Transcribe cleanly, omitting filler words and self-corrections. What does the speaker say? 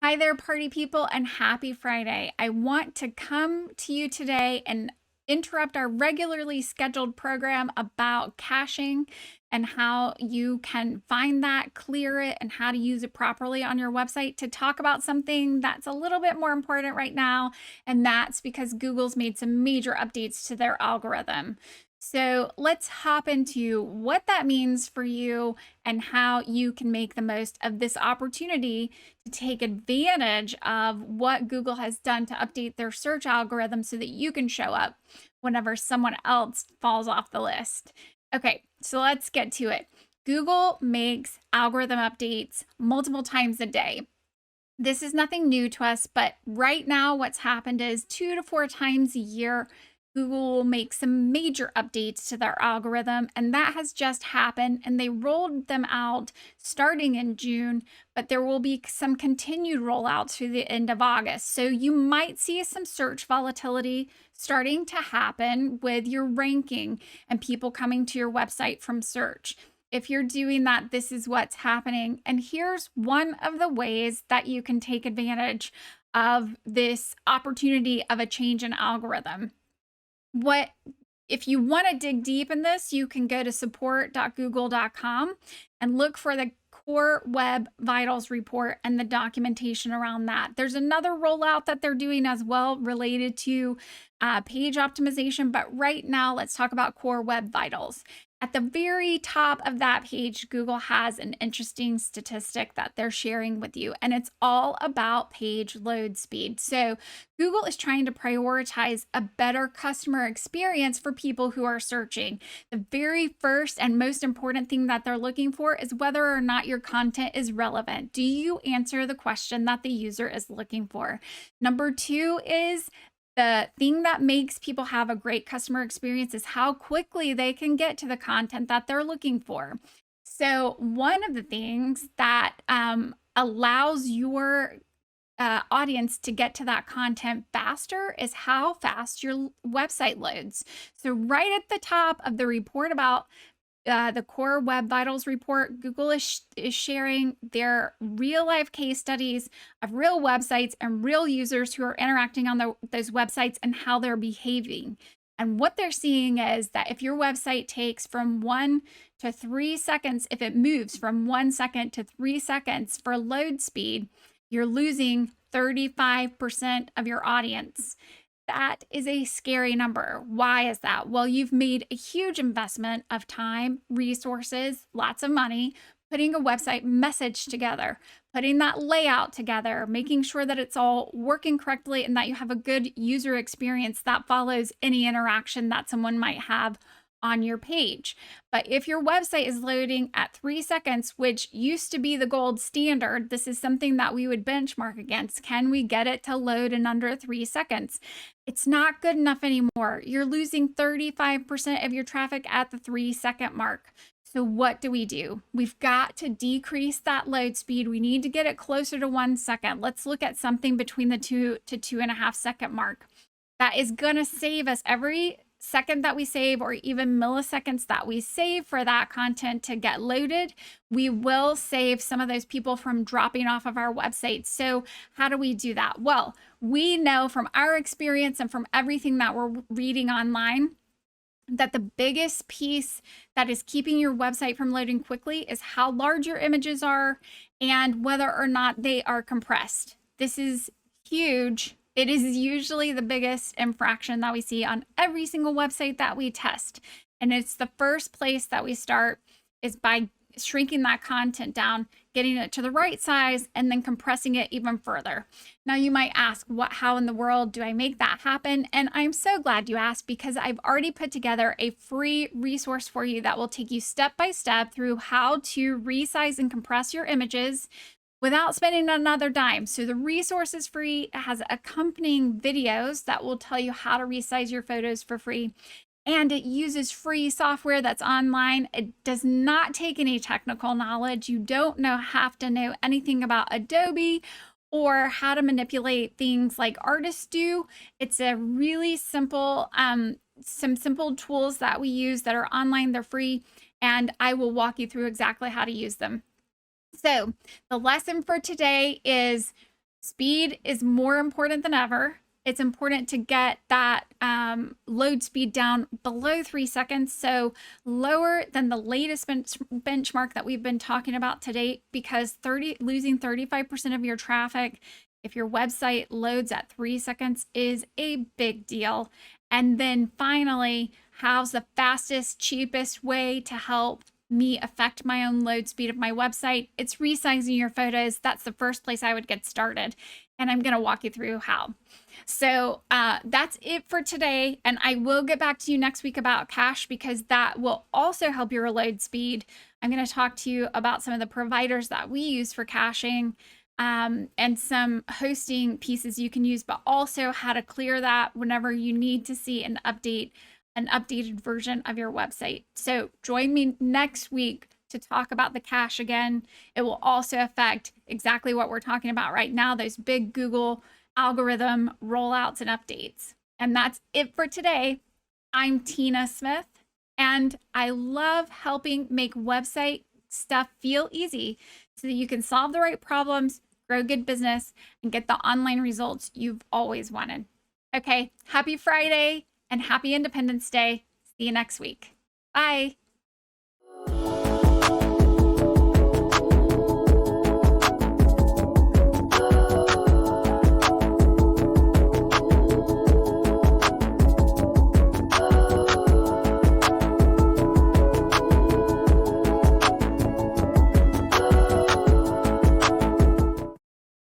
Hi there, party people, and happy Friday. I want to come to you today and interrupt our regularly scheduled program about caching and how you can find that, clear it, and how to use it properly on your website to talk about something that's a little bit more important right now. And that's because Google's made some major updates to their algorithm. So let's hop into what that means for you and how you can make the most of this opportunity to take advantage of what Google has done to update their search algorithm so that you can show up whenever someone else falls off the list. Okay, so let's get to it. Google makes algorithm updates multiple times a day. This is nothing new to us, but right now what's happened is 2 to 4 times a year, Google will make some major updates to their algorithm, and that has just happened, and they rolled them out starting in June, but there will be some continued rollouts through the end of August. So you might see some search volatility starting to happen with your ranking and people coming to your website from search. If you're doing that, this is what's happening. And here's one of the ways that you can take advantage of this opportunity of a change in algorithm. If you want to dig deep in this, you can go to support.google.com and look for the Core Web Vitals report and the documentation around that. There's another rollout that they're doing as well related to page optimization, but right now let's talk about Core Web Vitals. At the very top of that page, Google has an interesting statistic that they're sharing with you, and it's all about page load speed. So Google is trying to prioritize a better customer experience for people who are searching. The very first and most important thing that they're looking for is whether or not your content is relevant. Do you answer the question that the user is looking for? Number two is the thing that makes people have a great customer experience is how quickly they can get to the content that they're looking for. So one of the things that allows your audience to get to that content faster is how fast your website loads. So right at the top of the report about the Core Web Vitals report, Google is sharing their real life case studies of real websites and real users who are interacting on those websites and how they're behaving. And what they're seeing is that if your website takes from 1 to 3 seconds, if it moves from 1 second to 3 seconds for load speed, you're losing 35% of your audience. That is a scary number. Why is that? Well, you've made a huge investment of time, resources, lots of money, putting a website message together, putting that layout together, making sure that it's all working correctly and that you have a good user experience that follows any interaction that someone might have on your page. But if your website is loading at 3 seconds, which used to be the gold standard, this is something that we would benchmark against. Can we get it to load in under 3 seconds? It's not good enough anymore. You're losing 35% of your traffic at the 3-second mark. So what do? We've got to decrease that load speed. We need to get it closer to 1 second. Let's look at something between the 2 to 2.5 second mark. That is going to save us every second that we save, or even milliseconds that we save for that content to get loaded, we will save some of those people from dropping off of our website. So how do we do that? Well, we know from our experience and from everything that we're reading online that the biggest piece that is keeping your website from loading quickly is how large your images are and whether or not they are compressed. This is huge. It is usually the biggest infraction that we see on every single website that we test. And it's the first place that we start is by shrinking that content down, getting it to the right size, and then compressing it even further. Now you might ask, how in the world do I make that happen? And I'm so glad you asked, because I've already put together a free resource for you that will take you step by step through how to resize and compress your images without spending another dime. So the resource is free. It has accompanying videos that will tell you how to resize your photos for free. And it uses free software that's online. It does not take any technical knowledge. You don't have to know anything about Adobe or how to manipulate things like artists do. It's a really simple, some simple tools that we use that are online. They're free, and I will walk you through exactly how to use them. So the lesson for today is Speed is more important than ever. It's important to get that load speed down below 3 seconds, so lower than the latest benchmark that we've been talking about to date, because losing 35% of your traffic if your website loads at 3 seconds is a big deal. And then finally, how's the fastest, cheapest way to help me affect my own load speed of my website? It's resizing your photos. That's the first place I would get started. And I'm going to walk you through how. So that's it for today. And I will get back to you next week about cache, because that will also help your load speed. I'm going to talk to you about some of the providers that we use for caching, and some hosting pieces you can use, but also how to clear that whenever you need to see an updated version of your website. So join me next week to talk about the cache again. It will also affect exactly what we're talking about right now, those big Google algorithm rollouts and updates. And that's it for today. I'm Tina Smith, and I love helping make website stuff feel easy so that you can solve the right problems, grow good business, and get the online results you've always wanted. Okay, happy Friday and happy Independence Day. See you next week. Bye.